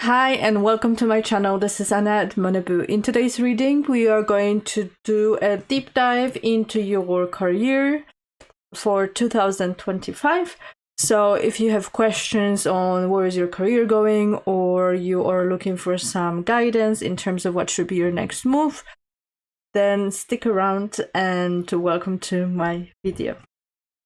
Hi and welcome to my channel. This is Anna at Monabu. In today's reading, we are going to do a deep dive into your career for 2025. So if you have questions on where is your career going, or you are looking for some guidance in terms of what should be your next move, then stick around and welcome to my video.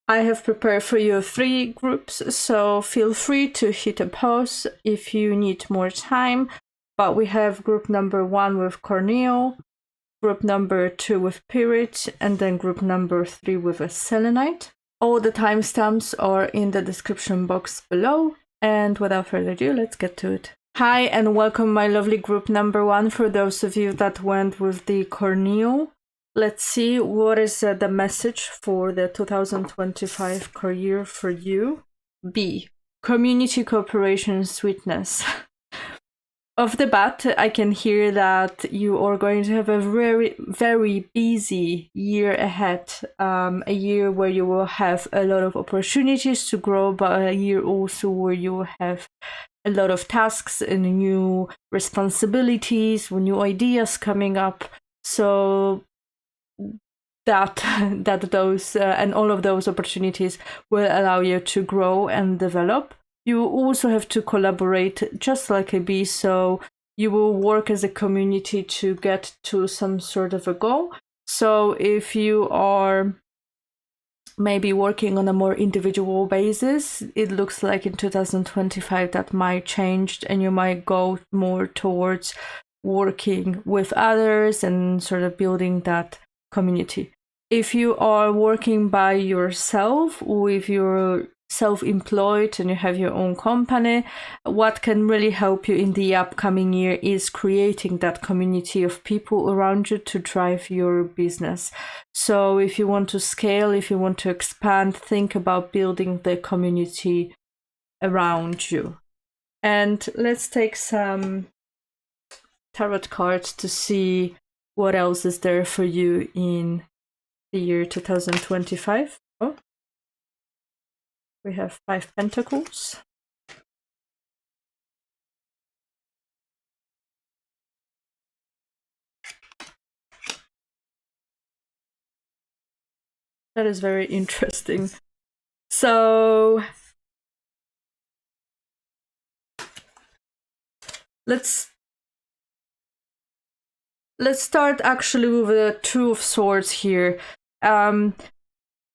I have prepared for you 3 groups, so feel free to hit a pause if you need more time. But we have group number 1 with corneal, group number 2 with pyrit, and then group number 3 with a selenite. All the timestamps are in the description box below. And without further ado, let's get to it. Hi and welcome my lovely group number 1 for those of you that went with the corneal. Let's see what is the message for the 2025 career for you. B. Community cooperation sweetness. Off the bat, I can hear that you are going to have a very busy year ahead. A year where you will have a lot of opportunities to grow, but a year also where you will have a lot of tasks and new responsibilities, new ideas coming up. So that those and all of those opportunities will allow you to grow and develop. You also have to collaborate just like a bee, so you will work as a community to get to some sort of a goal. So if you are maybe working on a more individual basis, it looks like in 2025 that might change and you might go more towards working with others and sort of building that community. If you are working by yourself, or if you're self-employed and you have your own company, what can really help you in the upcoming year is creating that community of people around you to drive your business. So if you want to scale, if you want to expand, think about building the community around you. And let's take some tarot cards to see what else is there for you in the year 2025. Oh, we have 5 pentacles. That is very interesting. So let's start actually with the 2 of Swords here.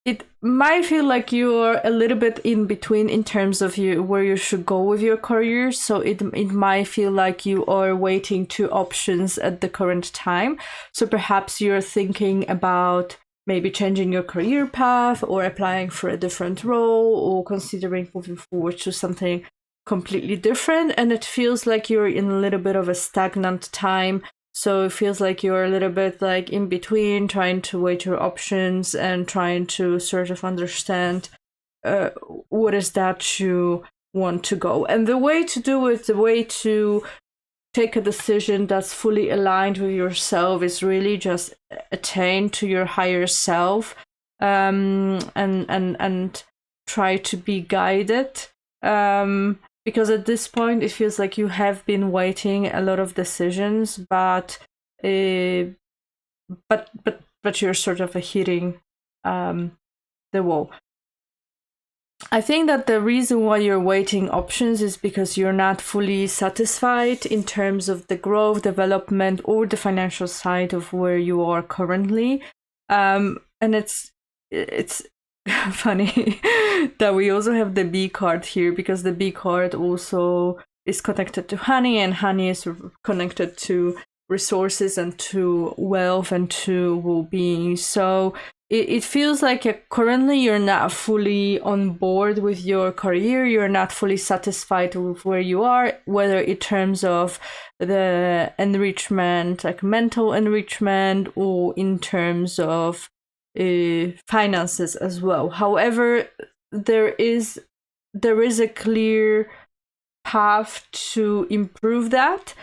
It might feel like you're a little bit in between in terms of where you should go with your career. So it might feel like you are waiting 2 options at the current time. So perhaps you're thinking about maybe changing your career path or applying for a different role or considering moving forward to something completely different. And it feels like you're in a little bit of a stagnant time. So it feels like you're a little bit like in between, trying to weigh your options and trying to sort of understand what is that you want to go. And the way to do it, the way to take a decision that's fully aligned with yourself is really just attain to your higher self and try to be guided. Because at this point, it feels like you have been waiting a lot of decisions, but you're sort of hitting the wall. I think that the reason why you're waiting options is because you're not fully satisfied in terms of the growth, development, or the financial side of where you are currently. And it's funny that we also have the B card here, because the B card also is connected to honey, and honey is connected to resources and to wealth and to well-being. So it feels like currently you're not fully on board with your career, you're not fully satisfied with where you are, whether in terms of the enrichment, like mental enrichment, or in terms of finances as well. However, there is a clear path to improve that.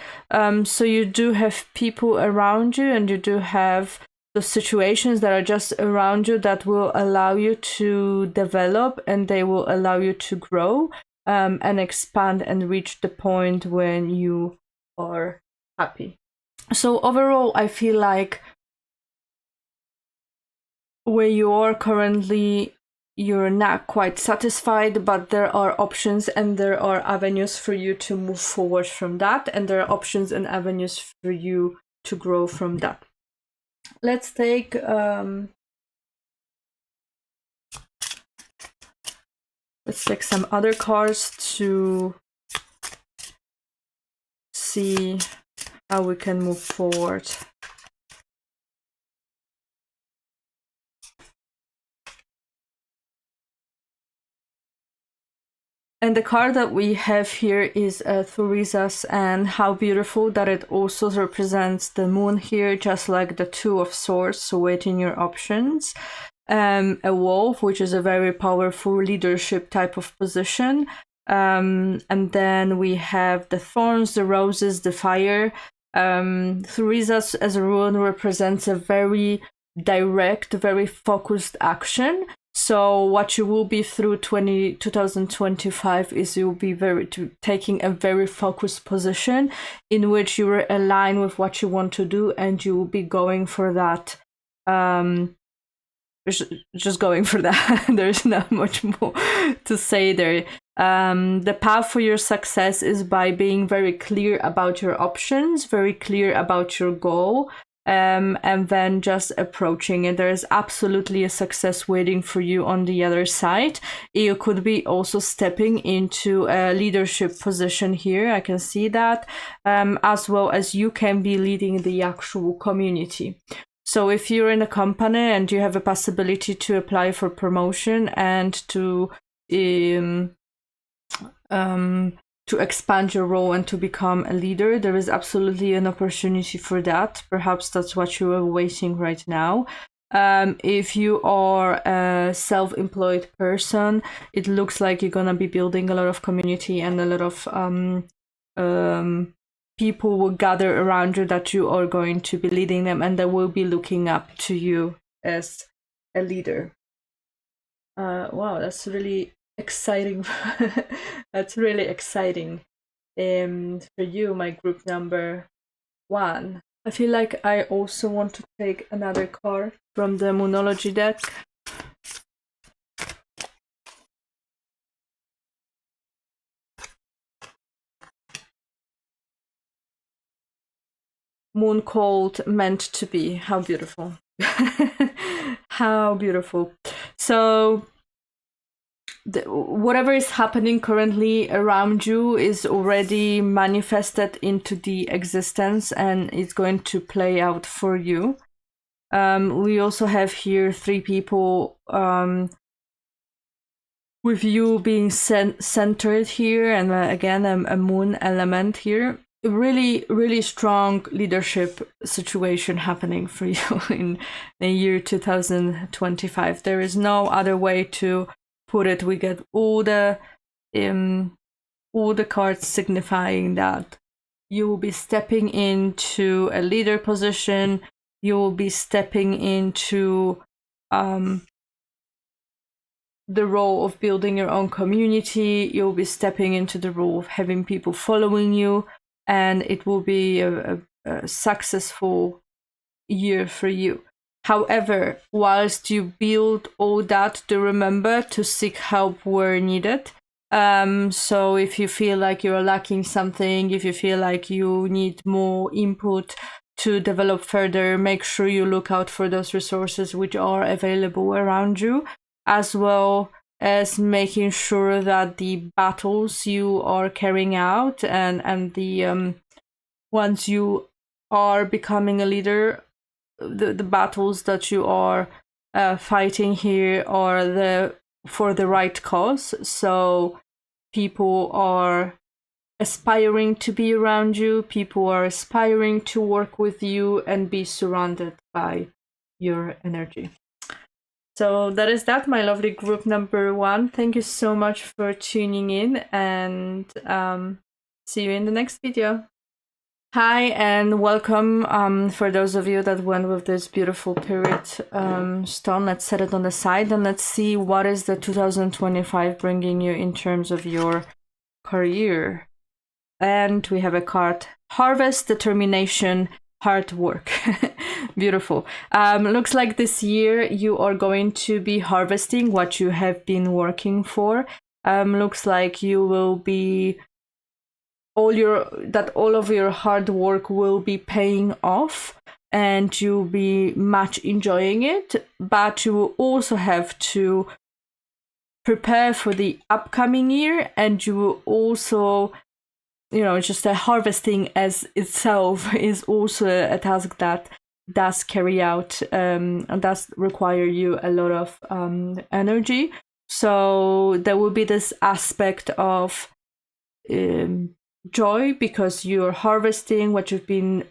So you do have people around you, and you do have the situations that are just around you that will allow you to develop and they will allow you to grow. and expand and reach the point when you are happy. So overall, I feel like where you are currently, you're not quite satisfied, but there are options and there are avenues for you to move forward from that, and there are options and avenues for you to grow from that. Let's take some other cards to see how we can move forward. And the card that we have here is Theresa's, and how beautiful that it also represents the moon here, just like the Two of Swords, so waiting your options. A wolf, which is a very powerful leadership type of position. And then we have the thorns, the roses, the fire. Theresa's as a rune represents a very direct, very focused action. So what you will be through 2025 is you'll be taking a very focused position in which you are aligned with what you want to do, and you will be going for that. Just going for that. There's not much more to say there. The path for your success is by being very clear about your options, very clear about your goal. And then just approaching it. There is absolutely a success waiting for you on the other side. You could be also stepping into a leadership position here. I can see that, as well as you can be leading the actual community. So if you're in a company and you have a possibility to apply for promotion and to expand your role and to become a leader, there is absolutely an opportunity for that. Perhaps that's what you are waiting right now. If you are a self-employed person, it looks like you're gonna be building a lot of community, and a lot of people will gather around you that you are going to be leading them, and they will be looking up to you as a leader. Wow, that's really exciting. That's really exciting for you, my group number 1. I feel like I also want to take another card from the Moonology deck. Moon called, meant to be. How beautiful. How beautiful. So whatever is happening currently around you is already manifested into the existence, and it's going to play out for you. We also have here 3 people with you being centered here, and again a moon element here. Really, really strong leadership situation happening for you in the year 2025. There is no other way to put it. We get all the cards signifying that you will be stepping into a leader position. You will be stepping into the role of building your own community. You'll be stepping into the role of having people following you, and it will be a successful year for you. However, whilst you build all that, do remember to seek help where needed. So if you feel like you're lacking something, if you feel like you need more input to develop further, make sure you look out for those resources which are available around you, as well as making sure that the battles you are carrying out and the once you are becoming a leader, the battles that you are fighting here are for the right cause. So people are aspiring to be around you, people are aspiring to work with you and be surrounded by your energy. So that is that, my lovely group number 1. Thank you so much for tuning in, and see you in the next video. Hi and welcome. For those of you that went with this beautiful period stone, let's set it on the side and let's see what is the 2025 bringing you in terms of your career. And we have a card, harvest, determination, hard work. Beautiful. Looks like this year you are going to be harvesting what you have been working for. Looks like you will be all of your hard work will be paying off, and you'll be much enjoying it. But you will also have to prepare for the upcoming year, and you will also, just harvesting as itself is also a task that does carry out and does require you a lot of energy. So there will be this aspect of joy because you're harvesting what you've been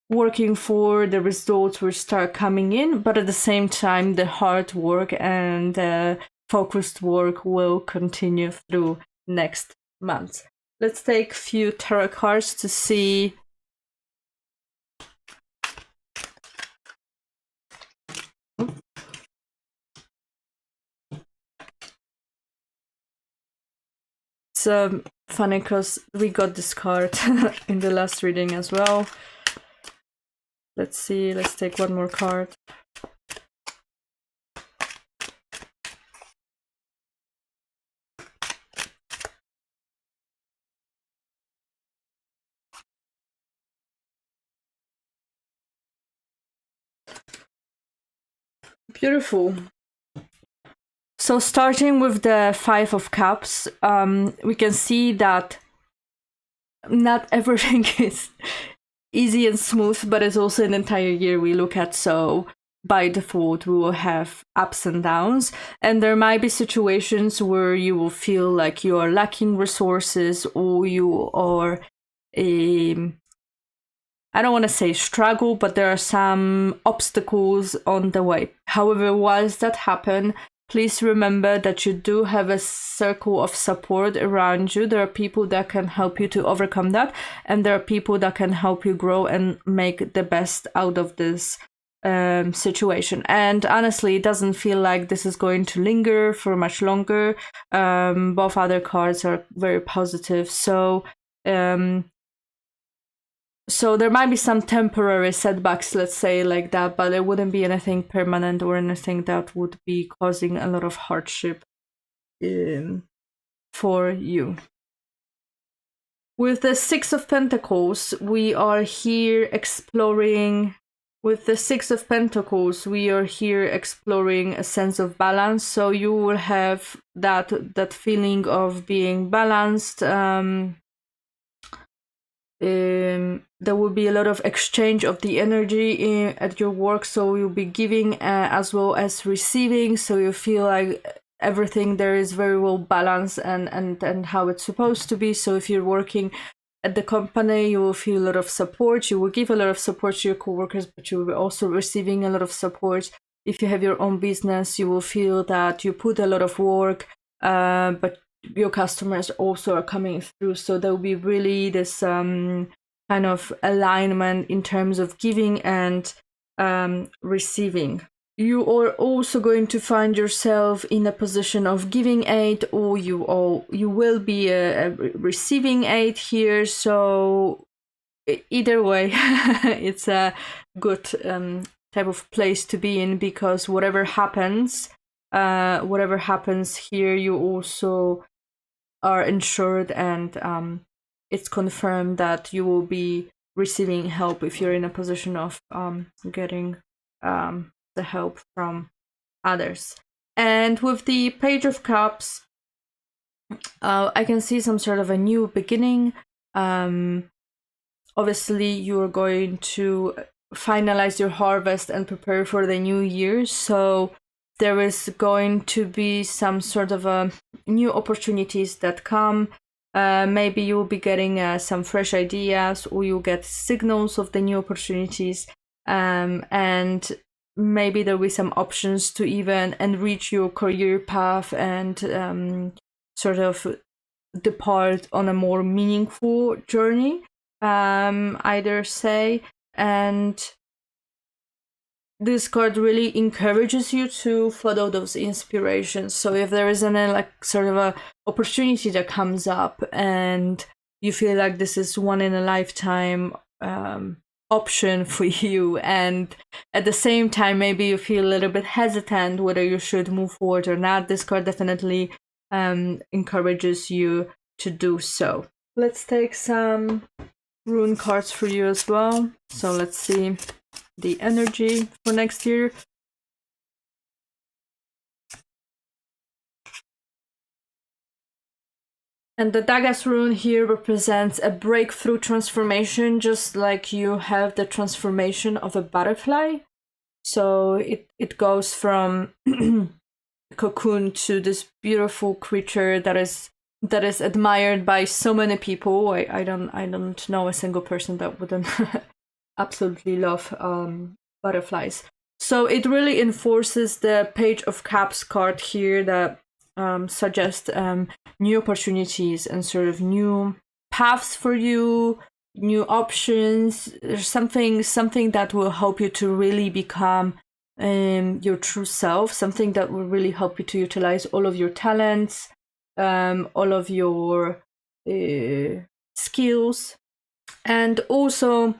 working for. The results will start coming in, but at the same time the hard work and focused work will continue through next month. Let's take a few tarot cards to see it's funny because we got this card in the last reading as well. Let's see, let's take one more card. Beautiful. So starting with the Five of Cups, we can see that not everything is easy and smooth, but it's also an entire year we look at. So by default, we will have ups and downs. And there might be situations where you will feel like you are lacking resources, or you are I don't want to say struggle, but there are some obstacles on the way. However, whilst that happen, please remember that you do have a circle of support around you. There are people that can help you to overcome that, and there are people that can help you grow and make the best out of this situation. And honestly, it doesn't feel like this is going to linger for much longer. Both other cards are very positive. So there might be some temporary setbacks, let's say like that, but there wouldn't be anything permanent or anything that would be causing a lot of hardship for you. With the Six of Pentacles, we are here exploring. With the Six of Pentacles, we are here exploring a sense of balance. So you will have that feeling of being balanced. There will be a lot of exchange of the energy at your work, so you'll be giving as well as receiving, so you feel like everything there is very well balanced and how it's supposed to be. So if you're working at the company, you will feel a lot of support. You will give a lot of support to your coworkers, but you will be also receiving a lot of support. If you have your own business, you will feel that you put a lot of work, but your customers also are coming through. So there will be really this kind of alignment in terms of giving and receiving. You are also going to find yourself in a position of giving aid, or you will be receiving aid here. So either way, it's a good type of place to be in, because whatever happens here, you also are ensured, and it's confirmed that you will be receiving help if you're in a position of getting the help from others. And with the Page of Cups, I can see some sort of a new beginning. Obviously, you're going to finalize your harvest and prepare for the new year. So there is going to be some sort of new opportunities that come. Maybe you'll be getting some fresh ideas, or you'll get signals of the new opportunities, and maybe there'll be some options to even enrich your career path and sort of depart on a more meaningful journey, either say. And this card really encourages you to follow those inspirations. So if there is any like sort of a opportunity that comes up and you feel like this is one in a lifetime option for you, and at the same time maybe you feel a little bit hesitant whether you should move forward or not, this card definitely encourages you to do so. Let's take some rune cards for you as well. So let's see the energy for next year. And the Dagas rune here represents a breakthrough transformation, just like you have the transformation of a butterfly. So it goes from cocoon to this beautiful creature that is admired by so many people. I don't know a single person that wouldn't absolutely love butterflies. So it really enforces the Page of Cups card here that suggests new opportunities and sort of new paths for you, new options. There's something that will help you to really become your true self, something that will really help you to utilize all of your talents, all of your skills. And also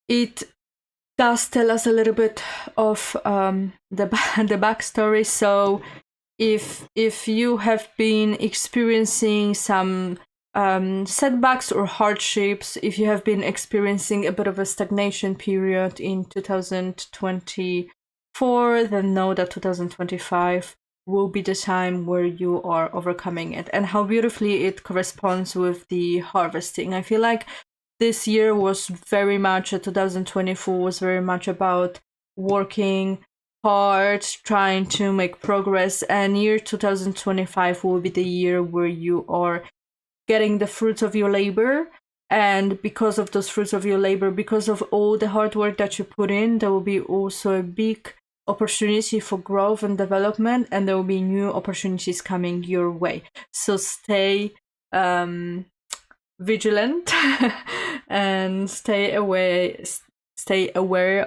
it does tell us a little bit of the backstory. So if you have been experiencing some setbacks or hardships, if you have been experiencing a bit of a stagnation period in 2024, then know that 2025 will be the time where you are overcoming it. And how beautifully it corresponds with the harvesting. I feel like this year was very much, 2024 was very much about working hard, trying to make progress, and year 2025 will be the year where you are getting the fruits of your labor. And because of those fruits of your labor, because of all the hard work that you put in, there will be also a big opportunity for growth and development, and there will be new opportunities coming your way. So stay vigilant and stay aware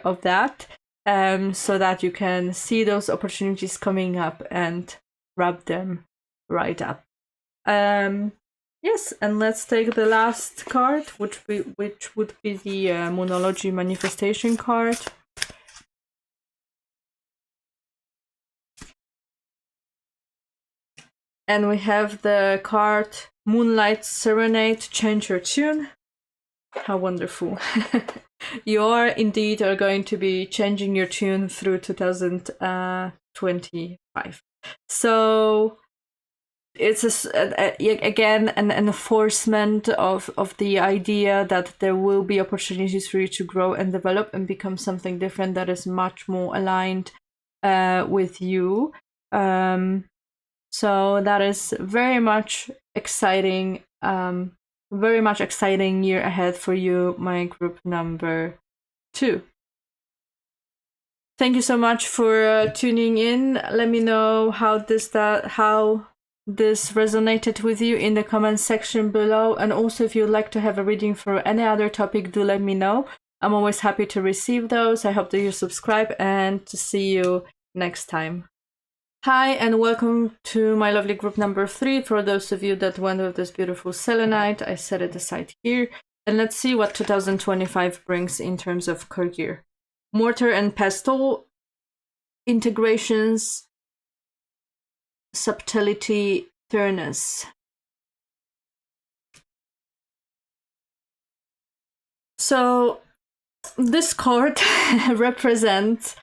of that, so that you can see those opportunities coming up and grab them right up. Yes, and let's take the last card, which would be the Moonology Manifestation card. And we have the card Moonlight Serenade, Change Your Tune. How wonderful. You are indeed going to be changing your tune through 2025. So it's again an enforcement of the idea that there will be opportunities for you to grow and develop and become something different that is much more aligned with you. So that is very much exciting. Very much exciting year ahead for you, my group number 2. Thank you so much for tuning in. Let me know how this resonated with you in the comment section below. And also, if you'd like to have a reading for any other topic, do let me know. I'm always happy to receive those. I hope that you subscribe, and to see you next time. Hi, and welcome to my lovely group number 3. For those of you that went with this beautiful selenite, I set it aside here. And let's see what 2025 brings in terms of career. Mortar and pestle, integrations, subtlety, fairness. So this card represents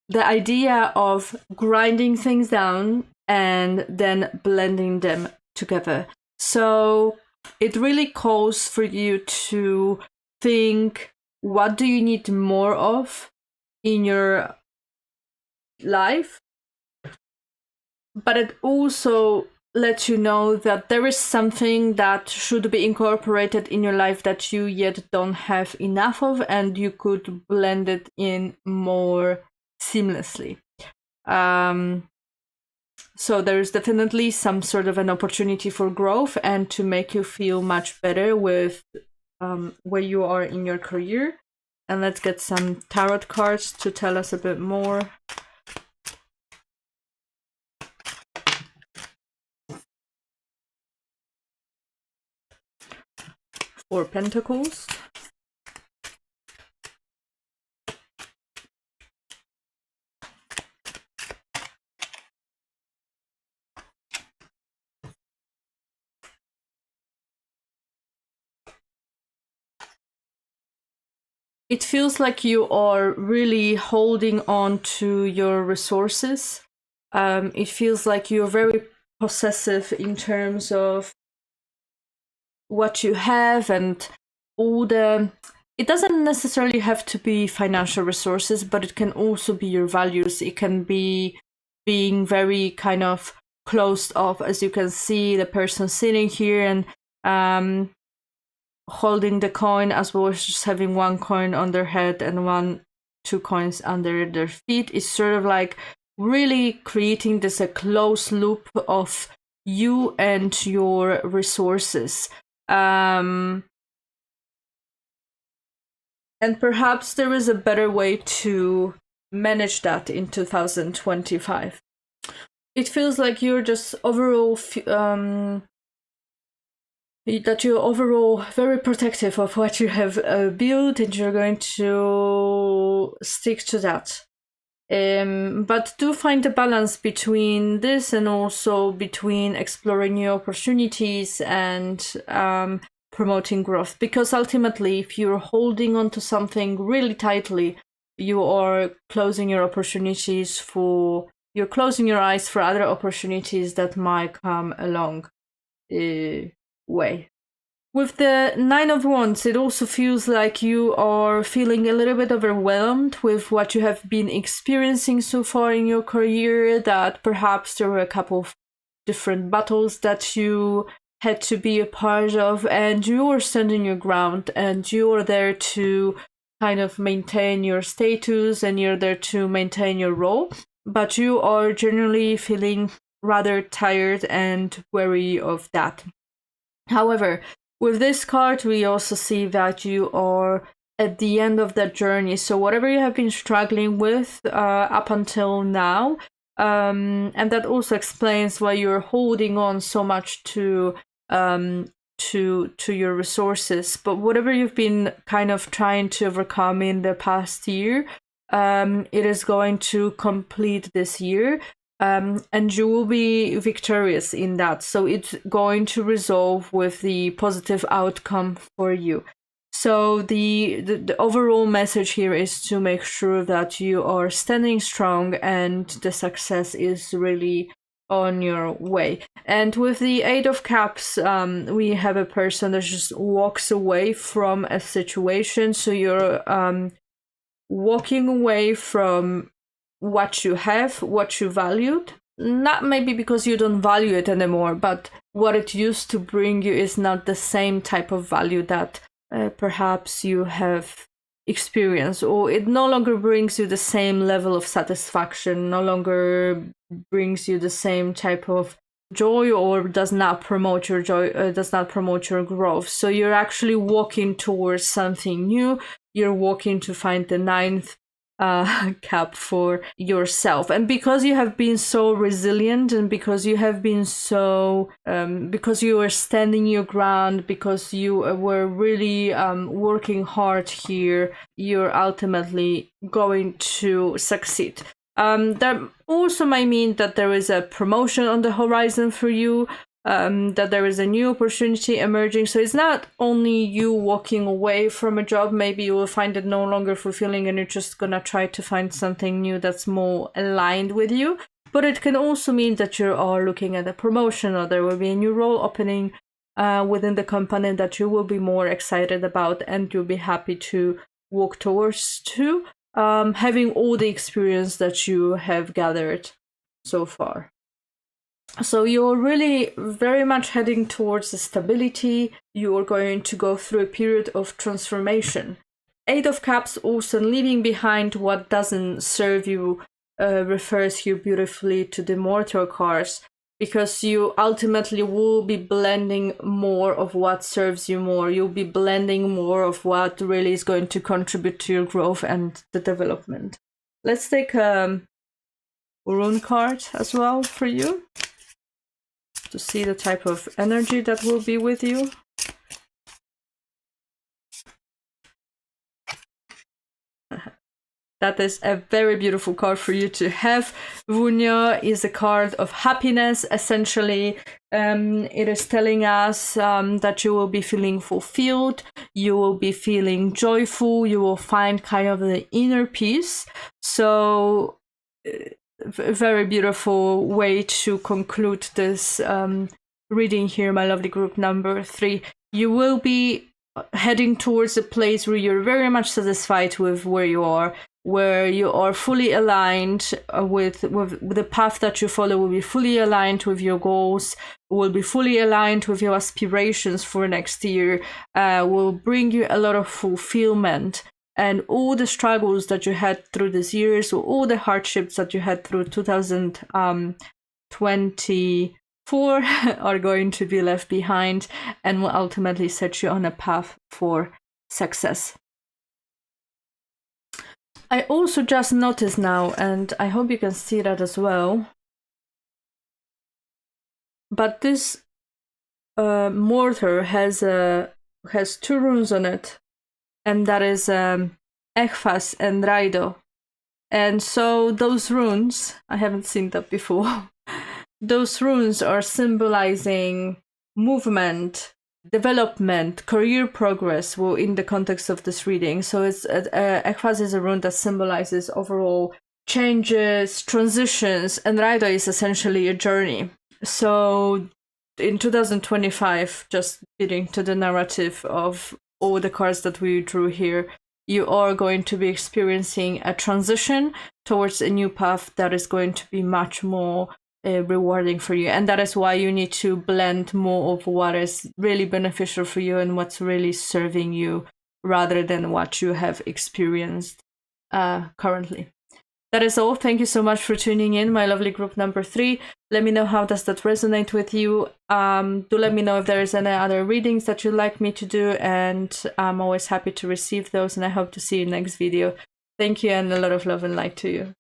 the idea of grinding things down and then blending them together. So it really calls for you to think, what do you need more of in your life? But it also lets you know that there is something that should be incorporated in your life that you yet don't have enough of, and you could blend it in more seamlessly. So there's definitely some sort of an opportunity for growth and to make you feel much better with where you are in your career. And let's get some tarot cards to tell us a bit more. Four Pentacles. It feels like you are really holding on to your resources. It feels like you're very possessive in terms of what you have and all the... It doesn't necessarily have to be financial resources, but it can also be your values. It can be being very kind of closed off, as you can see the person sitting here and holding the coin, as well as just having one coin on their head and two coins under their feet. Is sort of like really creating this a close loop of you and your resources. And perhaps there is a better way to manage that in 2025. It feels like you're just overall that you're overall very protective of what you have built, and you're going to stick to that. But do find a balance between this and also between exploring new opportunities and promoting growth. Because ultimately, if you're holding on to something really tightly, you are closing your opportunities for... You're closing your eyes for other opportunities that might come along way. With the Nine of Wands, it also feels like you are feeling a little bit overwhelmed with what you have been experiencing so far in your career, that perhaps there were a couple of different battles that you had to be a part of, and you are standing your ground, and you are there to kind of maintain your status, and you're there to maintain your role, but you are generally feeling rather tired and weary of that. However, with this card, we also see that you are at the end of that journey. So whatever you have been struggling with up until now, and that also explains why you're holding on so much to your resources. But whatever you've been kind of trying to overcome in the past year, it is going to complete this year. And you will be victorious in that. So it's going to resolve with the positive outcome for you. So the overall message here is to make sure that you are standing strong and the success is really on your way. And with the Eight of Cups, we have a person that just walks away from a situation. So you're walking away from what you have, what you valued. Not maybe because you don't value it anymore, but what it used to bring you is not the same type of value that perhaps you have experienced, or it no longer brings you the same level of satisfaction, no longer brings you the same type of joy, or does not promote your joy, does not promote your growth. So you're actually walking towards something new. You're walking to find the ninth cap for yourself. And because you have been so resilient, and because you have been so because you were standing your ground, because you were really working hard here, you're ultimately going to succeed. That also might mean that there is a promotion on the horizon for you, that there is a new opportunity emerging. So it's not only you walking away from a job. Maybe you will find it no longer fulfilling and you're just gonna try to find something new that's more aligned with you. But it can also mean that you are looking at a promotion, or there will be a new role opening within the company that you will be more excited about, and you'll be happy to walk towards to, having all the experience that you have gathered so far. So you're really very much heading towards the stability. You are going to go through a period of transformation. Eight of Cups, also leaving behind what doesn't serve you, refers you beautifully to the Mortal cards, because you ultimately will be blending more of what serves you more. You'll be blending more of what really is going to contribute to your growth and the development. Let's take a rune card as well for you to see the type of energy that will be with you. That is a very beautiful card for you to have. Vunya is a card of happiness, essentially. It is telling us that you will be feeling fulfilled, you will be feeling joyful, you will find kind of the inner peace. So, a very beautiful way to conclude this reading here, my lovely group number 3. You will be heading towards a place where you're very much satisfied with where you are, where you are fully aligned with the path that you follow, will be fully aligned with your goals, will be fully aligned with your aspirations for next year, will bring you a lot of fulfillment. And all the struggles that you had through these years, or all the hardships that you had through 2024 are going to be left behind and will ultimately set you on a path for success. I also just noticed now, and I hope you can see that as well, but this mortar has 2 runes on it, and that is Ekphas and Raido. And so those runes, I haven't seen that before, those runes are symbolizing movement, development, career progress, well, in the context of this reading. So it's Ekphas is a rune that symbolizes overall changes, transitions, and Raido is essentially a journey. So in 2025, just fitting to the narrative of all the cards that we drew here, you are going to be experiencing a transition towards a new path that is going to be much more rewarding for you. And that is why you need to blend more of what is really beneficial for you and what's really serving you, rather than what you have experienced currently. That is all. Thank you so much for tuning in, my lovely group number 3. Let me know how does that resonate with you. Do let me know if there is any other readings that you'd like me to do, and I'm always happy to receive those, and I hope to see you next video. Thank you, and a lot of love and light to you.